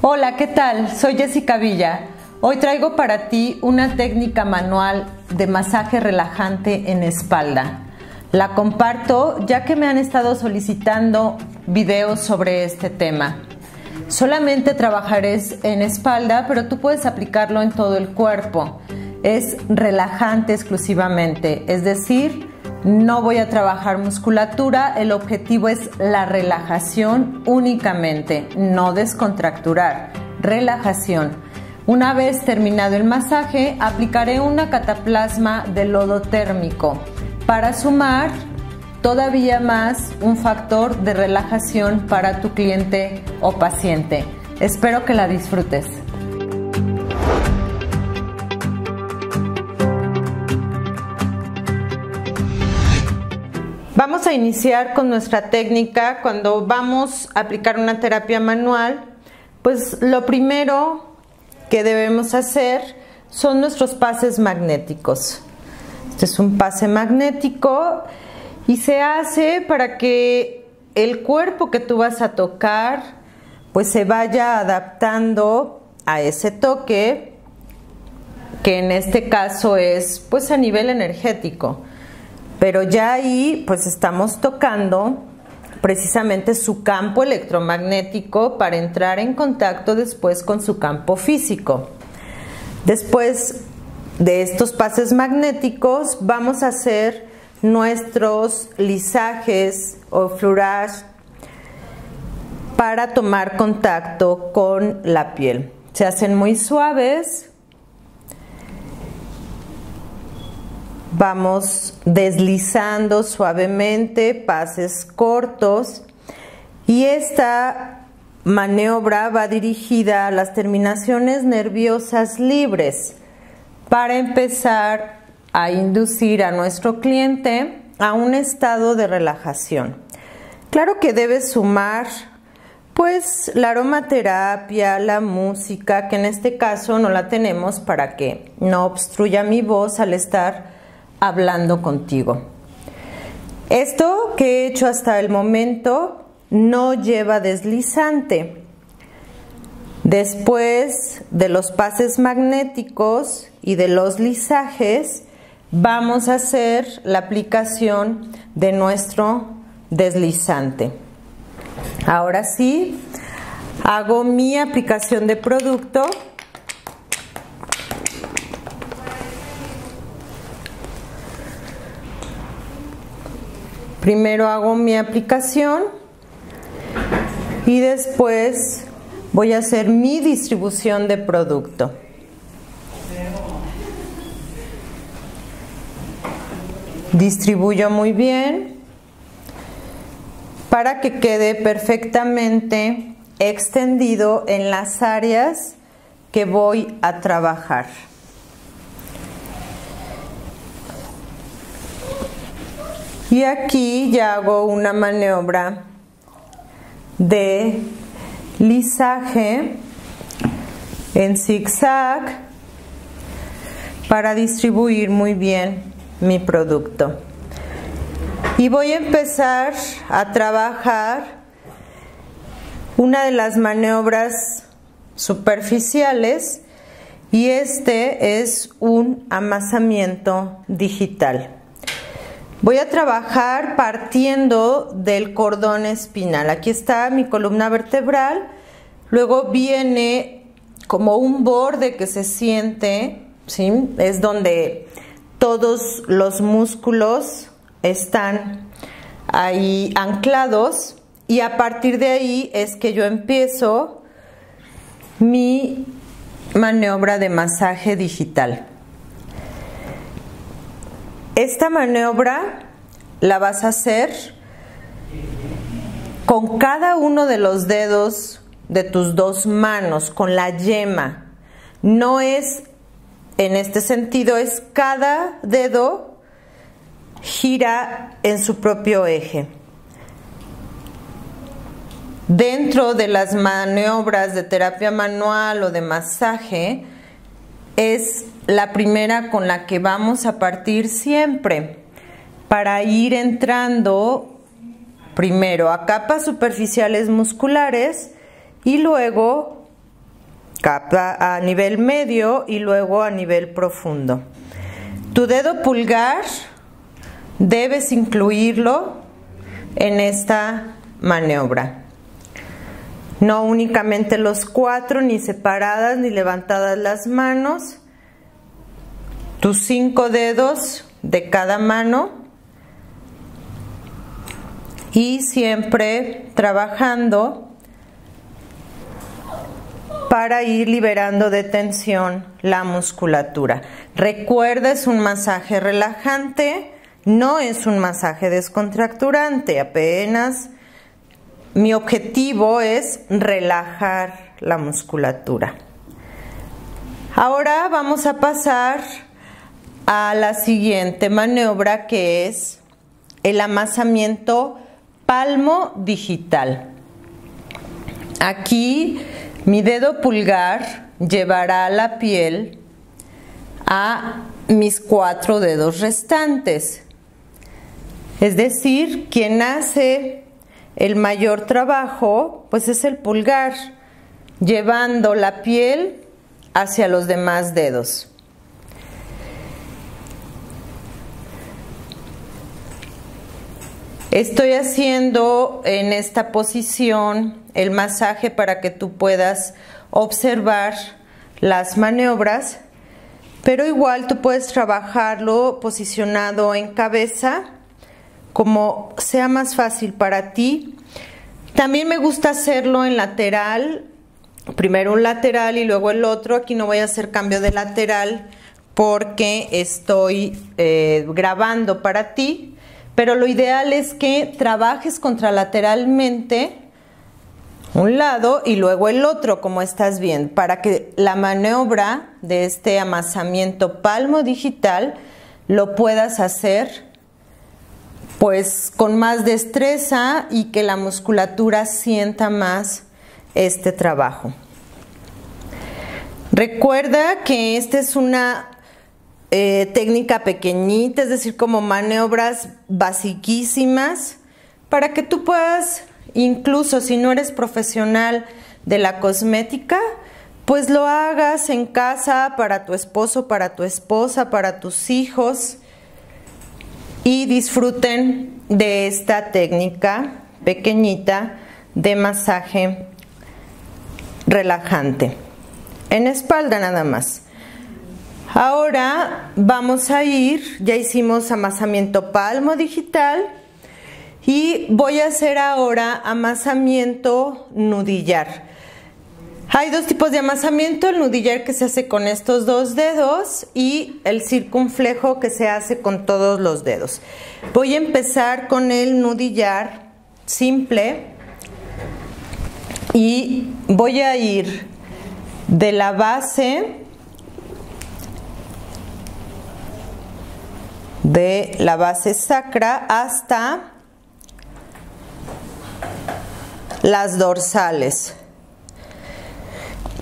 Hola, ¿qué tal? Soy Jessica Villa. Hoy traigo para ti una técnica manual de masaje relajante en espalda. La comparto ya que me han estado solicitando videos sobre este tema. Solamente trabajaré en espalda, pero tú puedes aplicarlo en todo el cuerpo. Es relajante exclusivamente, es decir, no voy a trabajar musculatura, el objetivo es la relajación únicamente, no descontracturar, relajación. Una vez terminado el masaje, aplicaré una cataplasma de lodo térmico para sumar todavía más un factor de relajación para tu cliente o paciente. Espero que la disfrutes. Vamos a iniciar con nuestra técnica. Cuando vamos a aplicar una terapia manual, pues lo primero que debemos hacer son nuestros pases magnéticos. Este es un pase magnético y se hace para que el cuerpo que tú vas a tocar pues se vaya adaptando a ese toque, que en este caso es pues a nivel energético. Pero ya ahí pues estamos tocando precisamente su campo electromagnético para entrar en contacto después con su campo físico. Después de estos pases magnéticos vamos a hacer nuestros lisajes o fleurage para tomar contacto con la piel. Se hacen muy suaves. Vamos deslizando suavemente, pases cortos, y esta maniobra va dirigida a las terminaciones nerviosas libres para empezar a inducir a nuestro cliente a un estado de relajación. Claro que debes sumar pues la aromaterapia, la música, que en este caso no la tenemos para que no obstruya mi voz al estar hablando contigo. Esto que he hecho hasta el momento no lleva deslizante. Después de los pases magnéticos y de los lisajes, vamos a hacer la aplicación de nuestro deslizante. Ahora sí, hago mi aplicación de producto. Primero hago mi aplicación y después voy a hacer mi distribución de producto. Distribuyo muy bien para que quede perfectamente extendido en las áreas que voy a trabajar. Y aquí ya hago una maniobra de lisaje en zigzag para distribuir muy bien mi producto. Y voy a empezar a trabajar una de las maniobras superficiales, y este es un amasamiento digital. Voy a trabajar partiendo del cordón espinal. Aquí está mi columna vertebral, luego viene como un borde que se siente, ¿sí? Es donde todos los músculos están ahí anclados, y a partir de ahí es que yo empiezo mi maniobra de masaje digital. Esta maniobra la vas a hacer con cada uno de los dedos de tus dos manos, con la yema. No es en este sentido, es cada dedo gira en su propio eje. Dentro de las maniobras de terapia manual o de masaje, es la primera con la que vamos a partir siempre, para ir entrando primero a capas superficiales musculares y luego capa a nivel medio y luego a nivel profundo. Tu dedo pulgar debes incluirlo en esta maniobra. No únicamente los 4, ni separadas ni levantadas las manos. Tus 5 dedos de cada mano. Y siempre trabajando para ir liberando de tensión la musculatura. Recuerda, es un masaje relajante, no es un masaje descontracturante, apenas mi objetivo es relajar la musculatura. Ahora vamos a pasar a la siguiente maniobra, que es el amasamiento palmo digital. Aquí mi dedo pulgar llevará la piel a mis 4 dedos restantes. Es decir, quien hace el mayor trabajo, pues es el pulgar, llevando la piel hacia los demás dedos. Estoy haciendo en esta posición el masaje para que tú puedas observar las maniobras, pero igual tú puedes trabajarlo posicionado en cabeza, como sea más fácil para ti. También me gusta hacerlo en lateral, primero un lateral y luego el otro. Aquí no voy a hacer cambio de lateral porque estoy grabando para ti, pero lo ideal es que trabajes contralateralmente un lado y luego el otro, como estás viendo, para que la maniobra de este amasamiento palmo digital lo puedas hacer pues con más destreza y que la musculatura sienta más este trabajo. Recuerda que esta es una técnica pequeñita, es decir, como maniobras basiquísimas, para que tú puedas, incluso si no eres profesional de la cosmética, pues lo hagas en casa para tu esposo, para tu esposa, para tus hijos, y disfruten de esta técnica pequeñita de masaje relajante en espalda nada más. Ahora vamos a ir, ya hicimos amasamiento palmo digital y voy a hacer ahora amasamiento nudillar. Hay 2 tipos de amasamiento, el nudillar que se hace con estos 2 dedos y el circunflejo que se hace con todos los dedos. Voy a empezar con el nudillar simple y voy a ir de la base sacra hasta las dorsales.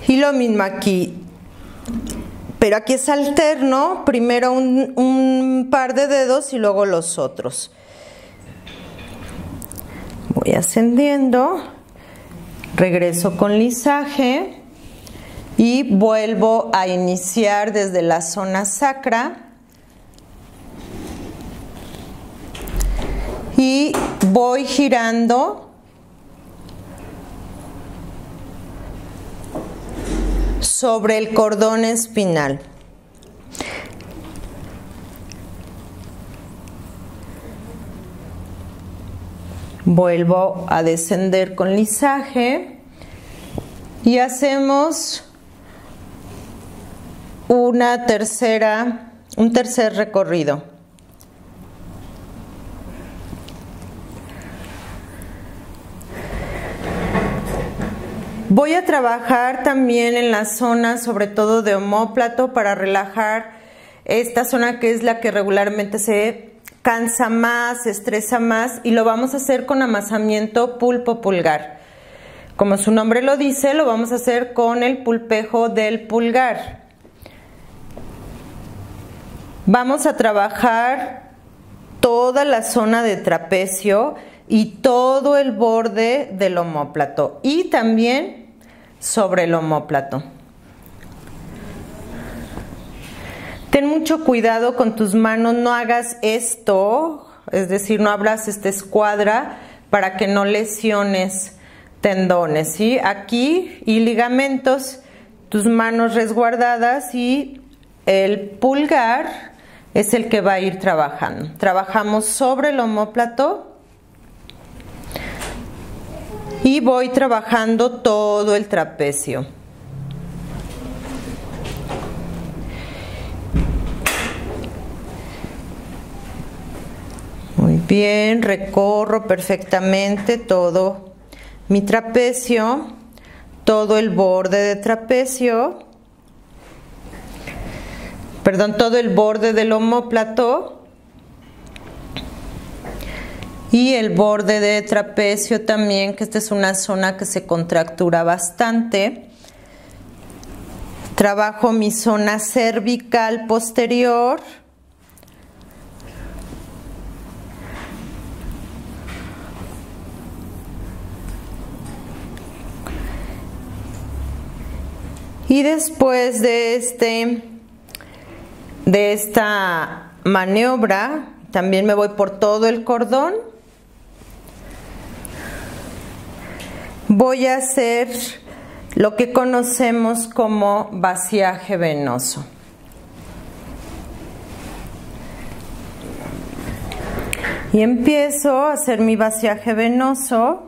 Y lo mismo aquí, pero aquí es alterno, primero un par de dedos y luego los otros. Voy ascendiendo, regreso con lisaje y vuelvo a iniciar desde la zona sacra y voy girando sobre el cordón espinal. Vuelvo a descender con lisaje y hacemos un tercer recorrido. Voy a trabajar también en la zona, sobre todo de omóplato, para relajar esta zona que es la que regularmente se cansa más, se estresa más, y lo vamos a hacer con amasamiento pulpo pulgar. Como su nombre lo dice, lo vamos a hacer con el pulpejo del pulgar. Vamos a trabajar toda la zona de trapecio y todo el borde del omóplato y también sobre el omóplato. Ten mucho cuidado con tus manos, no hagas esto, es decir, no abras esta escuadra para que no lesiones tendones, ¿sí? Aquí y ligamentos, tus manos resguardadas y el pulgar es el que va a ir trabajando. Trabajamos sobre el omóplato y voy trabajando todo el trapecio. Muy bien, recorro perfectamente todo mi trapecio, todo el borde de trapecio, perdón, todo el borde del omóplato y el borde de trapecio también, que esta es una zona que se contractura bastante. Trabajo mi zona cervical posterior. Y después de esta maniobra, también me voy por todo el cordón. Voy a hacer lo que conocemos como vaciaje venoso. Y empiezo a hacer mi vaciaje venoso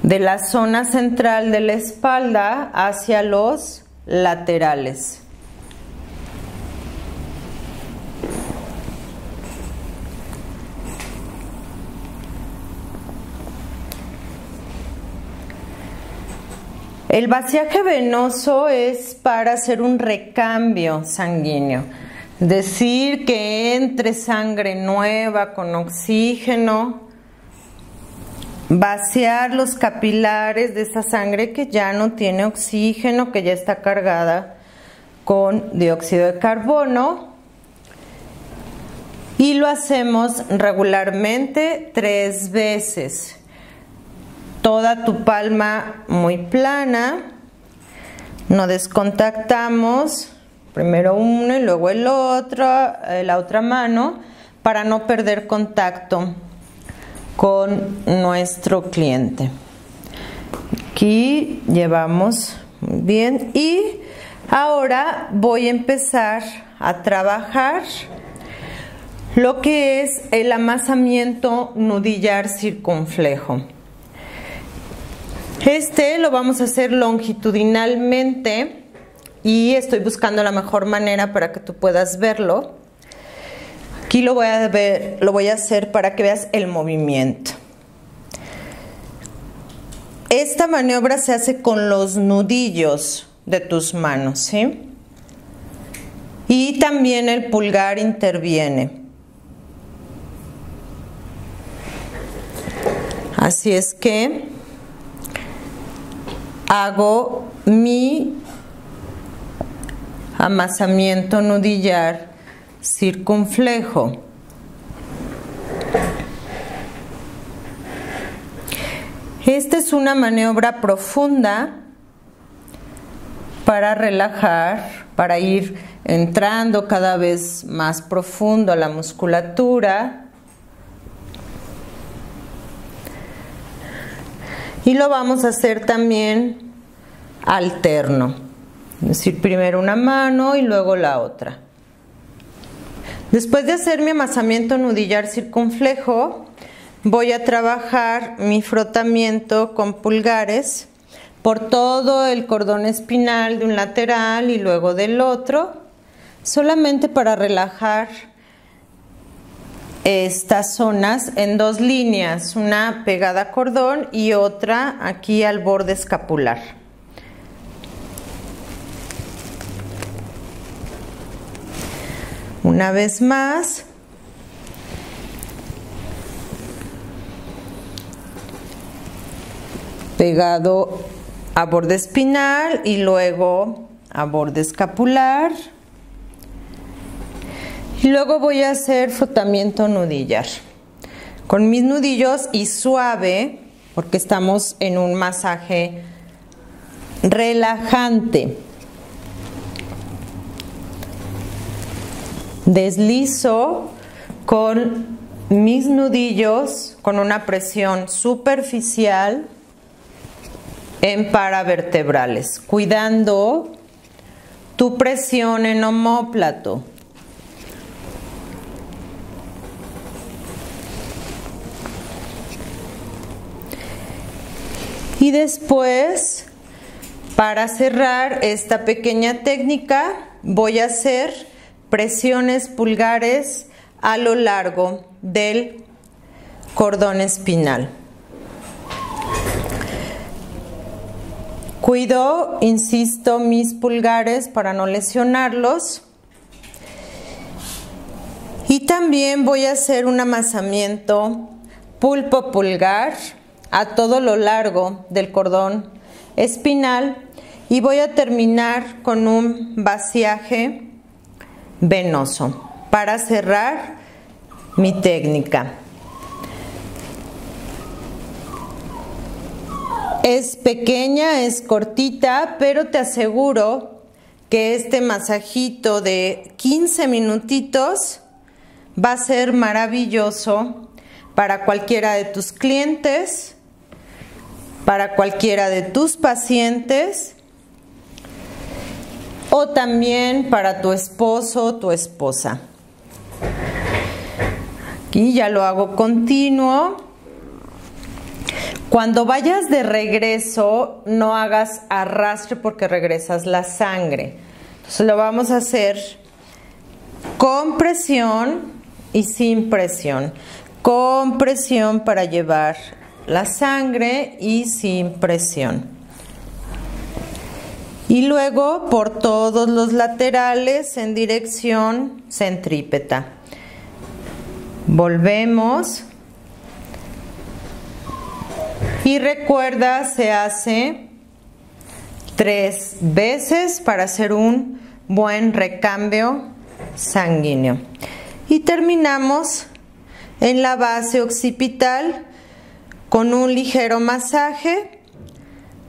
de la zona central de la espalda hacia los laterales. El vaciaje venoso es para hacer un recambio sanguíneo, es decir, que entre sangre nueva con oxígeno, vaciar los capilares de esa sangre que ya no tiene oxígeno, que ya está cargada con dióxido de carbono, y lo hacemos regularmente 3 veces. Toda tu palma muy plana, no descontactamos, primero uno y luego el otro, la otra mano, para no perder contacto con nuestro cliente. Aquí llevamos muy bien y ahora voy a empezar a trabajar lo que es el amasamiento nudillar circunflejo. Este lo vamos a hacer longitudinalmente y estoy buscando la mejor manera para que tú puedas verlo. Aquí lo voy a hacer para que veas el movimiento. Esta maniobra se hace con los nudillos de tus manos, ¿sí? Y también el pulgar interviene. Así es que hago mi amasamiento nudillar circunflejo. Esta es una maniobra profunda para relajar, para ir entrando cada vez más profundo a la musculatura. Y lo vamos a hacer también alterno, es decir, primero una mano y luego la otra. Después de hacer mi amasamiento nudillar circunflejo, voy a trabajar mi frotamiento con pulgares por todo el cordón espinal de un lateral y luego del otro, solamente para relajar estas zonas en 2 líneas, una pegada a cordón y otra aquí al borde escapular. Una vez más, pegado a borde espinal y luego a borde escapular. Y luego voy a hacer frotamiento nudillar con mis nudillos y suave, porque estamos en un masaje relajante. Deslizo con mis nudillos con una presión superficial en paravertebrales, cuidando tu presión en omóplato. Y después, para cerrar esta pequeña técnica, voy a hacer presiones pulgares a lo largo del cordón espinal. Cuido, insisto, mis pulgares para no lesionarlos. Y también voy a hacer un amasamiento pulpo pulgar a todo lo largo del cordón espinal y voy a terminar con un vaciaje venoso para cerrar mi técnica. Es pequeña, es cortita, pero te aseguro que este masajito de 15 minutitos va a ser maravilloso para cualquiera de tus clientes, para cualquiera de tus pacientes o también para tu esposo o tu esposa. Aquí ya lo hago continuo. Cuando vayas de regreso, no hagas arrastre porque regresas la sangre. Entonces lo vamos a hacer con presión y sin presión. Con presión para llevar la sangre y sin presión. Y luego por todos los laterales en dirección centrípeta. Volvemos. Y recuerda, se hace 3 veces para hacer un buen recambio sanguíneo. Y terminamos en la base occipital con un ligero masaje.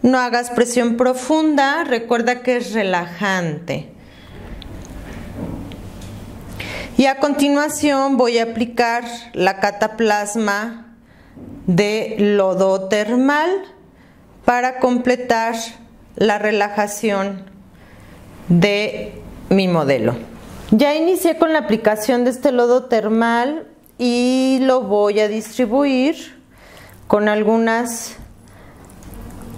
No hagas presión profunda, recuerda que es relajante. Y a continuación voy a aplicar la cataplasma de lodo termal para completar la relajación de mi modelo. Ya inicié con la aplicación de este lodo termal y lo voy a distribuir con algunas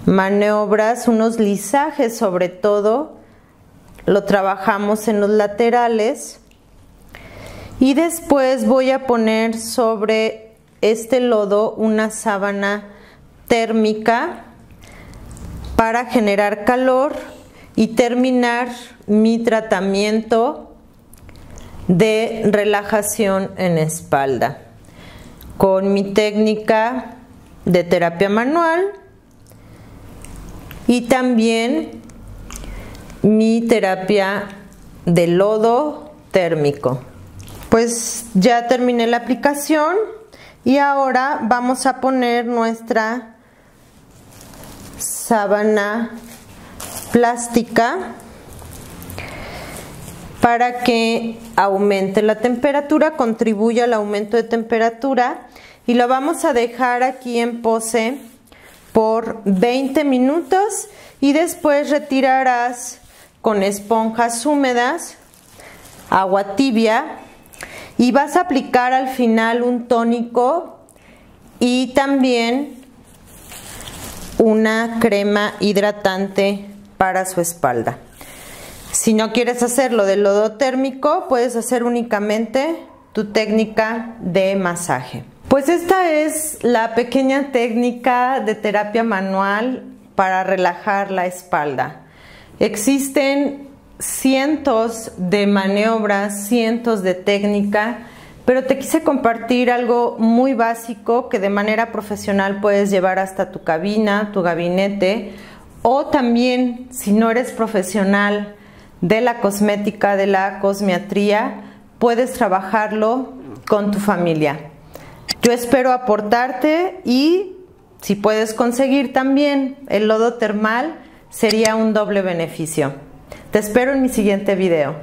maniobras, unos lisajes sobre todo. Lo trabajamos en los laterales y después voy a poner sobre este lodo una sábana térmica para generar calor y terminar mi tratamiento de relajación en espalda con mi técnica de terapia manual y también mi terapia de lodo térmico. Pues ya terminé la aplicación. Y ahora vamos a poner nuestra sábana plástica para que aumente la temperatura, contribuya al aumento de temperatura y lo vamos a dejar aquí en pose por 20 minutos y después retirarás con esponjas húmedas, agua tibia. Y vas a aplicar al final un tónico y también una crema hidratante para su espalda. Si no quieres hacerlo de lodo térmico, puedes hacer únicamente tu técnica de masaje. Pues esta es la pequeña técnica de terapia manual para relajar la espalda. Existen cientos de maniobras, cientos de técnica, pero te quise compartir algo muy básico que de manera profesional puedes llevar hasta tu cabina, tu gabinete, o también si no eres profesional de la cosmética, de la cosmiatría, puedes trabajarlo con tu familia. Yo espero aportarte y si puedes conseguir también el lodo termal, sería un doble beneficio. Te espero en mi siguiente video.